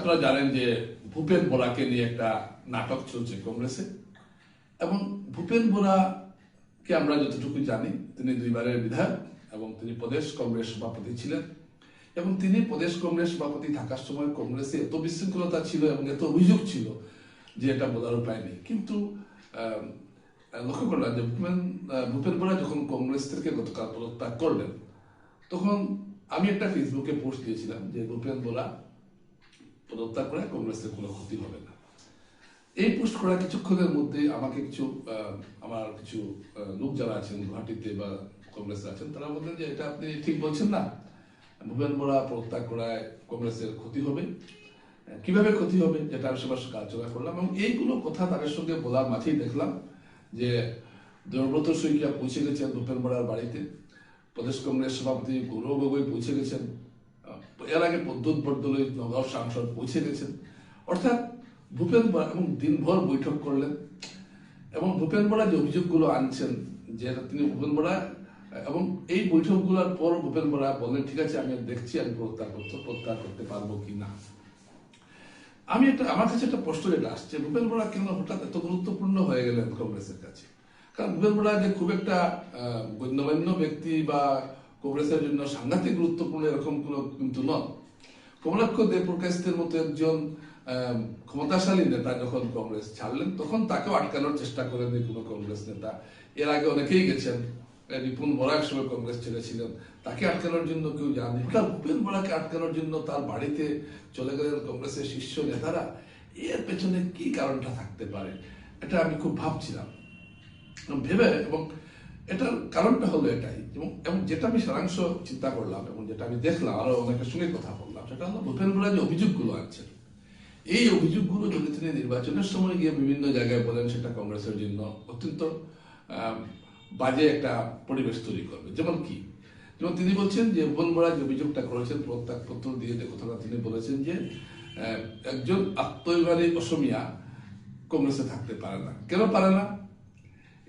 আপনারা জানেন যে ভূপেন বোরাকে নিয়ে একটা নাটক চলছে কংগ্রেসে, এবং ভূপেন বোরাকে আমরা যতটুকু জানি তিনি দুইবারের বিধায়ক এবং তিনি প্রদেশ কংগ্রেস সভাপতি ছিলেন, এবং তিনি প্রদেশ কংগ্রেস সভাপতি থাকার সময় কংগ্রেসে এত বিশৃঙ্খলতা ছিল এবং এত অভিযোগ ছিল যে এটা বলার উপায় নেই। কিন্তু লক্ষ্য করলাম যে ভূপেন বোরা যখন কংগ্রেস থেকে গতকাল পদত্যাগ করলেন, তখন আমি একটা ফেসবুকে পোস্ট দিয়েছিলাম যে ভূপেন বোরা পদত্যাগ করে কংগ্রেসের কোনো ক্ষতি হবে না। এই পোস্ট করা কিছুক্ষণের মধ্যে আমাকে আমার কিছু লোক যারা আছেন গুয়াহাটিতে বা কংগ্রেসে আছেন, তারা বললেন যে এটা আপনি ঠিক বলছেন না, ভূপেন বোরা পদত্যাগ করায় কংগ্রেসের ক্ষতি হবে। কিভাবে ক্ষতি হবে যেটা আমি সবার সঙ্গে আলোচনা করলাম, এবং এইগুলো কথা তাদের সঙ্গে বলার মাঝেই দেখলাম যে দেবব্রত শইকীয়া পৌঁছে গেছেন ভূপেন বোরার বাড়িতে, প্রদেশ কংগ্রেস সভাপতি গৌরব গগৈ পৌঁছে গেছেন, এর আগে প্রদ্যুৎ বরদলৈ নগাঁও সাংসদ পৌঁছে গেছেন। অর্থাৎ ভূপেন বোরা এবং দিনভর বৈঠক করলেন, এবং ভূপেন বোরা যে অভিযোগগুলো আনছেন যে তিনি ভূপেন বোরা, এবং এই বৈঠকগুলোর পর ভূপেন বোরা বলেন ঠিক আছে আমি দেখছি আমি প্রত্যাহার করতে পারবো কি না। আমার কাছে একটা প্রশ্ন যেটা আসছে, ভূপেন বোরা কেন হঠাৎ এত গুরুত্বপূর্ণ হয়ে গেলেন কংগ্রেসের কাছে? কারণ ভূপেন বোরা যে খুব একটা গণ্যমান্য ব্যক্তি বা কংগ্রেসের জন্য সাংঘাতিক গুরুত্বপূর্ণ এরকম কোনো কিন্তু নন। কমলাক্ষ দেবপ্রকাশের মতো একজন ক্ষমতাশালী নেতা যখন কংগ্রেস ছাড়লেন, তখন তাকেও আটকানোর চেষ্টা করেন কোনো কংগ্রেস নেতা। এর আগে অনেকেই গেছেন, রিপুন বোরা এক সময় কংগ্রেস ছেড়েছিলেন, তাকে আটকানোর জন্য কেউ যাননি। হঠাৎ ভূপেন বোরাকে আটকানোর জন্য তার বাড়িতে চলে গেলেন কংগ্রেসের শীর্ষ নেতারা। এর পেছনে কি কারণটা থাকতে পারে, এটা আমি খুব ভাবছিলাম ভেবে, এবং এটার কারণটা হলো এটাই, এবং যেটা আমি সারাংশ চিন্তা করলাম এবং যেটা আমি দেখলাম, আরো অনেকের সঙ্গে কথা বললাম, সেটা হলো ভূপেন বোরা যে অভিযোগগুলো আনছেন, এই অভিযোগগুলো যদি তিনি নির্বাচনের সময় গিয়ে বিভিন্ন জায়গায় বলেন, সেটা কংগ্রেসের জন্য অত্যন্ত বাজে একটা পরিবেশ তৈরি করবে। যেমন তিনি বলছেন যে ভূপেন বোরা যে অভিযোগটা করেছেন প্রত্যাগপত্র দিয়ে, যে কথাটা তিনি বলেছেন যে একজন আত্মীয়বাদী অসমিয়া কংগ্রেসে থাকতে পারে না। কেন পারে না?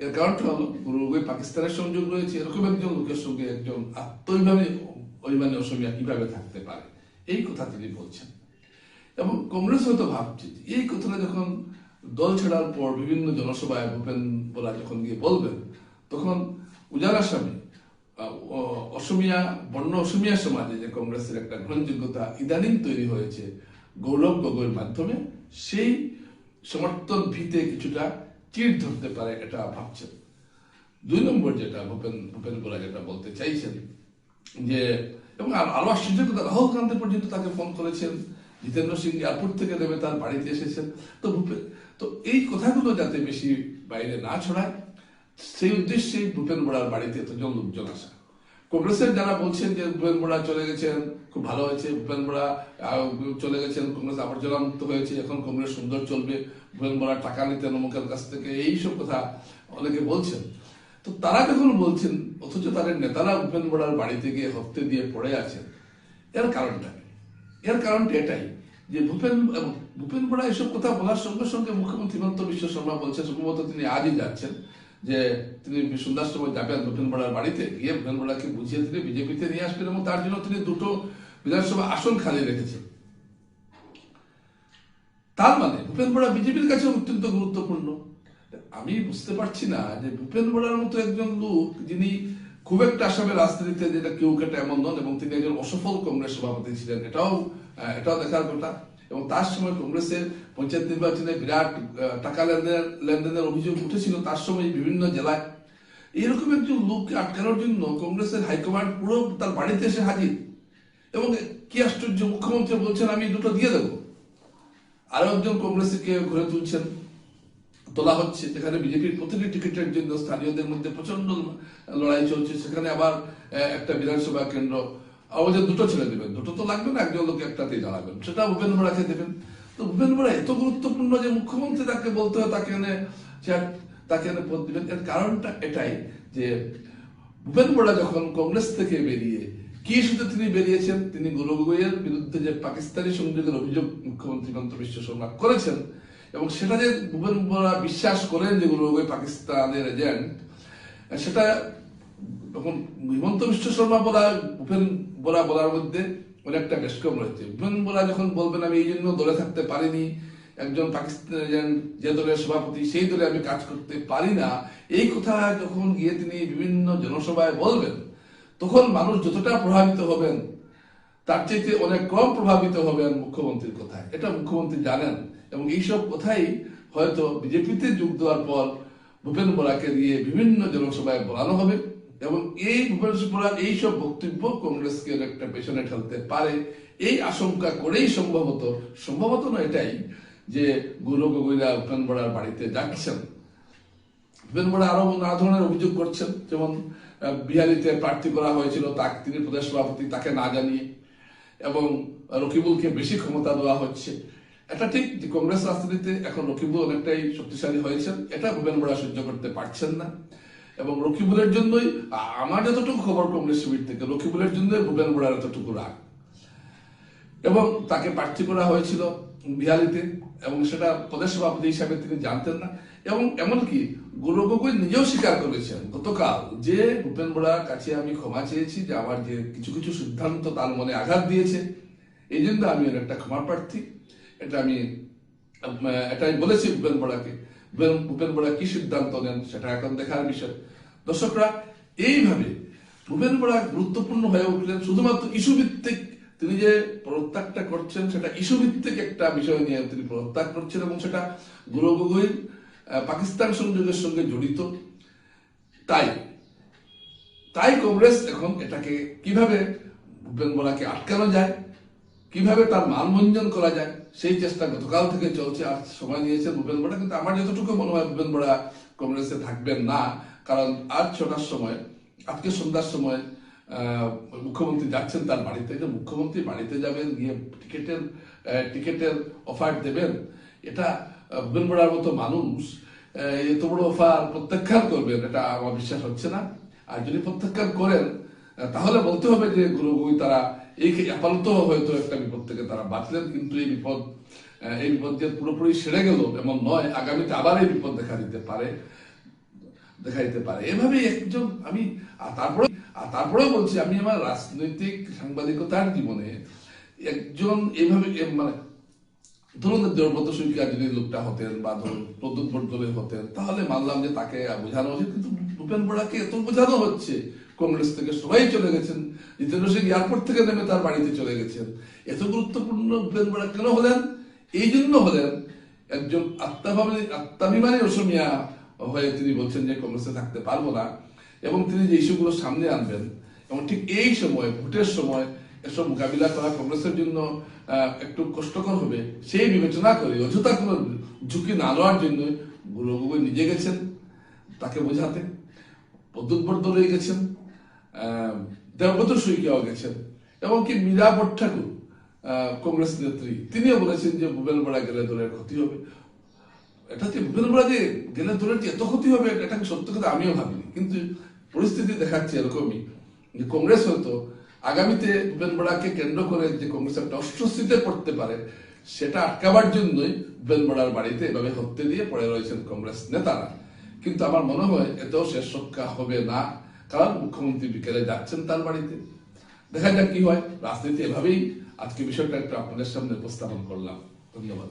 এর কারণটা হলো গৌরব পাকিস্তানের সংযোগ রয়েছে, এরকম একজন লোকের সঙ্গে একজন আত্মীয়বাদী অসমিয়া কিভাবে থাকতে পারে, এই কথা তিনি বলছেন। এবং কংগ্রেস হয়তো ভাবছে এই কথাটা যখন দল ছাড়ার পর বিভিন্ন জনসভায় ভূপেন বোরা যখন গিয়ে বলবেন, তখন উজার আসামে বর্ণ অসমিয়া সমাজে যে কংগ্রেসের একটা গ্রহণযোগ্যতা ইদানিং তৈরি হয়েছে গৌরব গগৈর মাধ্যমে, সেই সমর্থন ভিতে কিছুটা চিড় ধরতে পারে, এটা ভাবছেন। 2 নম্বর যেটা ভূপেন বোরা যেটা বলতে চাইছেন যে, এবং আরো আশ্চর্য কথা, রাহুল গান্ধী পর্যন্ত তাকে ফোন করেছেন, জিতেন্দ্র সিং এয়ারপোর্ট থেকে নেমে তার বাড়িতে এসেছেন। তো এই কথাগুলো যাতে বেশি বাইরে না ছড়ায়, সেই উদ্দেশ্যে ভূপেন বোরার বাড়িতে এতজন লোকজন আসা। কংগ্রেসের যারা বলছেন যে ভূপেন বোরা চলে গেছেন, খুব ভালো হয়েছে, ভূপেন বোরা চলে গেছেন, কংগ্রেস আবর্জনা মুক্ত হয়েছে, এখন কংগ্রেস সুন্দর চলবে, ভূপেন বোরা টাকা নিতেন অমুকের কাছ থেকে, এইসব কথা অনেকে বলছেন। তো তারা যখন বলছেন, অথচ তাদের নেতারা ভূপেন বোরার বাড়িতে গিয়ে হপ্তে দিয়ে পড়ে আছেন, এর কারণটা এটাই যে ভূপেন বোরা এসব কথা বলার সঙ্গে সঙ্গে মুখ্যমন্ত্রী হিমন্ত বিশ্ব শর্মা বলছেন, সম্ভবত তিনি আজই যাচ্ছেন, যে তিনি সন্ধ্যার সময় যাবেন ভূপেন বোরার বাড়িতে গিয়ে ভূপেন বোরাকে বুঝিয়ে তিনি বিজেপিতে নিয়ে আসবেন, এবং তার জন্য তিনি 2টো বিধানসভা আসন খালি রেখেছেন। তার মানে ভূপেন বোরা বিজেপির কাছে অত্যন্ত গুরুত্বপূর্ণ। আমি বুঝতে পারছি না যে ভূপেন বোরার মতো একজন লোক, যিনি খুব একটা আসামের রাজনীতিতে যেটা কেউ কেটে এমন নন, এবং তিনি একজন অসফল কংগ্রেস সভাপতি ছিলেন, এটাও দেখার কথা। এবং তার সময় কংগ্রেসের পঞ্চায়েত নির্বাচনে বিরাট টাকা লেনদেনের অভিযোগ উঠেছিল তার সময় বিভিন্ন জেলায়। এইরকম একজন লোককে আটকানোর জন্য কংগ্রেসের হাইকমান্ড পুরো তার বাড়িতে এসে হাজির, এবং কি আশ্চর্য, মুখ্যমন্ত্রী বলছেন আমি 2টো দিয়ে দেবো, আরো একজন কংগ্রেসকে ঘুরে তোলা হচ্ছে, যেখানে বিজেপির প্রতিটি টিকিটের জন্য স্থানীয়দের মধ্যে প্রচন্ড লড়াই চলছে। সেখানে আবার একটা বিধানসভা কেন্দ্র আমাদের 2টো ছেড়ে দেবেন, 2টো তো লাগবে না, একজন লোক একটাতেই দাঁড়াবেন, সেটা ভূপেন বোরাকে দেবেন। তো ভূপেন বোরা এত গুরুত্বপূর্ণ যে মুখ্যমন্ত্রী তাকে বলতে হয় তাকে এনে পদ দিবেন। এর কারণটা এটাই যে ভূপেন বোরা যখন কংগ্রেস থেকে বেরিয়ে, কি ইস্যুতে তিনি বেরিয়েছেন, তিনি গৌরব গগৈয়ের বিরুদ্ধে যে পাকিস্তানি সংযোগের অভিযোগ মুখ্যমন্ত্রী হিমন্ত বিশ্ব শর্মা করেছেন, এবং সেটা যে ভূপেন বোরা বিশ্বাস করেন যে গৌরব গগৈ পাকিস্তানের এজেন্ট, সেটা তখন হিমন্ত বিশ্ব শর্মা ভূপেন বোরা বলার মধ্যে অনেকটা বেশ কম রয়েছে। ভুপেন বোরা যখন বলবেন আমি এই জন্য দলে থাকতে পারিনি, একজন পাকিস্তানের যে দলের সভাপতি সেই দলে আমি কাজ করতে পারি না, এই কথা যখন গিয়ে তিনি বিভিন্ন জনসভায় বলবেন, তখন মানুষ যতটা প্রভাবিত হবেন তার চাইতে অনেক কম প্রভাবিত হবেন মুখ্যমন্ত্রীর কথায়। এটা মুখ্যমন্ত্রী জানেন, এবং এইসব কথাই হয়তো বিজেপিতে যোগ দেওয়ার পর ভূপেন বোরাকে দিয়ে বিভিন্ন জনসভায় বলানো হবে, এবং এই ভূপেন বোরার এইসব বক্তব্য কংগ্রেসকে একটা পেছনে ঠেলতে পারে, এই আশঙ্কা করেই সম্ভবত না এটাই যে গৌরব গগৈরা ভূপেন বোরার বাড়িতে যাচ্ছেন। ভূপেন বোরা আরো নানা ধরনের অভিযোগ করছেন, যেমন বিহারিতে প্রার্থী করা হয়েছিল তিনি প্রদেশ সভাপতি, তাকে না জানিয়ে, এবং রকিবুলকে বেশি ক্ষমতা দেওয়া হচ্ছে। এটা ঠিক যে কংগ্রেস রাজনীতিতে এখন রকিবুল অনেকটাই শক্তিশালী হয়েছেন, এটা ভূপেন বোরা সহ্য করতে পারছেন না, এবং রকিবুলের জন্যই আমার যতটুকু খবর কংগ্রেস শিবির থেকে, রকিবুলের জন্যই ভূপেন বোরার এতটুকু রাগ, এবং তাকে প্রার্থী করা হয়েছিল বিহারিতে, এবং সেটা প্রদেশ সভাপতি হিসাবে তিনি জানতেন না, এবং এমনকি গৌরব গগৈ নিজেও স্বীকার করেছেন গতকাল যে ভূপেন বোরার কাছে আমি ক্ষমা চেয়েছি, যে আমার যে কিছু কিছু সিদ্ধান্ত তার মনে আঘাত দিয়েছে, এই জন্য আমি একটা ক্ষমা প্রার্থী। এটাই বলেছি ভূপেন বোরাকে। ভূপেন বোরা কি সিদ্ধান্ত নেন সেটা এখন দেখার বিষয়। দর্শকরা, এইভাবে ভূপেন বোরা গুরুত্বপূর্ণ হয়ে উঠলেন শুধুমাত্র ইস্যু ভিত্তিক। তিনি যে পদত্যাগটা করছেন সেটা ইস্যু ভিত্তিক একটা বিষয় নিয়ে তিনি পদত্যাগ করছেন, এবং সেটা গৌরব গগৈর পাকিস্তান সংযোগের সঙ্গে জড়িত। তাই কংগ্রেস এখন এটাকে কিভাবে ভূপেন বোরাকে আটকানো যায়, কিভাবে তার মানভঞ্জন করা যায়, সেই চেষ্টা গতকাল থেকে চলছে। আর সময় নিয়েছেন ভূপেন বোরা, কিন্তু আমার যতটুকু মনে হয় ভূপেন বোরা কংগ্রেসে থাকবেন না, কারণ আজ 6টার সময়, আজকে সন্ধ্যার সময় মুখ্যমন্ত্রী যাচ্ছেন তার বাড়িতে। মুখ্যমন্ত্রী বাড়িতে যাবেন, গিয়ে টিকেটের অফার দেবেন, এটা ভূপেন বোরার মতো মানুষ এত বড় অফার প্রত্যাখ্যান করবেন, এটা আমার বিশ্বাস হচ্ছে না। আর যদি প্রত্যাখ্যান করেন তাহলে বলতে হবে যে গৌরব গগৈ তারা আপাতত হয়তো একটা বিপদ থেকে তারা বাঁচলেন, কিন্তু এই বিপদ যে পুরোপুরি সেরে গেল এমন নয়, আগামীতে আবার এই বিপদ দেখা দিতে পারে। এভাবেই একজন আমি তারপরেও বলছি, আমি আমার রাজনৈতিক সাংবাদিকতার জীবনে একজন এইভাবে মানে ধরুন দেবব্রত সৈকিয়া যদি লোকটা হতেন, বা ধরুন প্রদ্যুৎ বরদলৈ হতেন, তাহলে মানলাম যে তাকে বোঝানো উচিত, কিন্তু ভূপেন বোরাকে এত বোঝানো হচ্ছে। কংগ্রেস থেকে সবাই চলে গেছেন, জিতেন্দ্র সিং এয়ারপোর্ট থেকে নেমে তার বাড়িতে চলে গেছেন। এত গুরুত্বপূর্ণ ভূপেন বোরা কেন হলেন? এই জন্য হলেন একজন আত্মাভিমানী অসমিয়া হয়ে তিনি বলছেন যে কংগ্রেসে থাকতে পারবো না, এবং তিনি যে ইস্যুগুলো সামনে আনবেন, এবং ঠিক এই সময় ভোটের সময় এসব মোকাবিলা করা কংগ্রেসের জন্য একটু কষ্টকর হবে, সেই বিবেচনা করে অযথা কোনো ঝুঁকি না নেওয়ার জন্য গৌরব গগৈ নিজে গেছেন তাকে বোঝাতে, প্রদ্যুৎ বরদলৈ গেছেন, দেবব্রত সৈকিয়াও গেছেন, এবং কি মীরা ভট্টাচার্য কংগ্রেস নেত্রী, তিনিও বলেছেন যে ভূপেন বোরা গেলে দলের ক্ষতি হবে। এটা যে ভূপেন বোরা যে গেলে দলের যে এত ক্ষতি হবে, এটা সত্য কথা আমিও ভাবিনি, কিন্তু পরিস্থিতি দেখাচ্ছে এরকমই যে কংগ্রেস হয়তো আগামীতে ভূপেন বোরাকে কেন্দ্র করে যে কংগ্রেস একটা অস্বস্তিতে পড়তে পারে, সেটা আটকাবার জন্যই ভূপেন বোরার বাড়িতে এভাবে হত্যে দিয়ে পড়ে রয়েছেন কংগ্রেস নেতারা। কিন্তু আমার মনে হয় এতেও শেষ রক্ষা হবে না, কারণ মুখ্যমন্ত্রী বিকেলে যাচ্ছেন তার বাড়িতে। দেখা যাক কি হয়। রাজনীতি এভাবেই আজকে বিষয়টা একটু আপনাদের সামনে উপস্থাপন করলাম। ধন্যবাদ।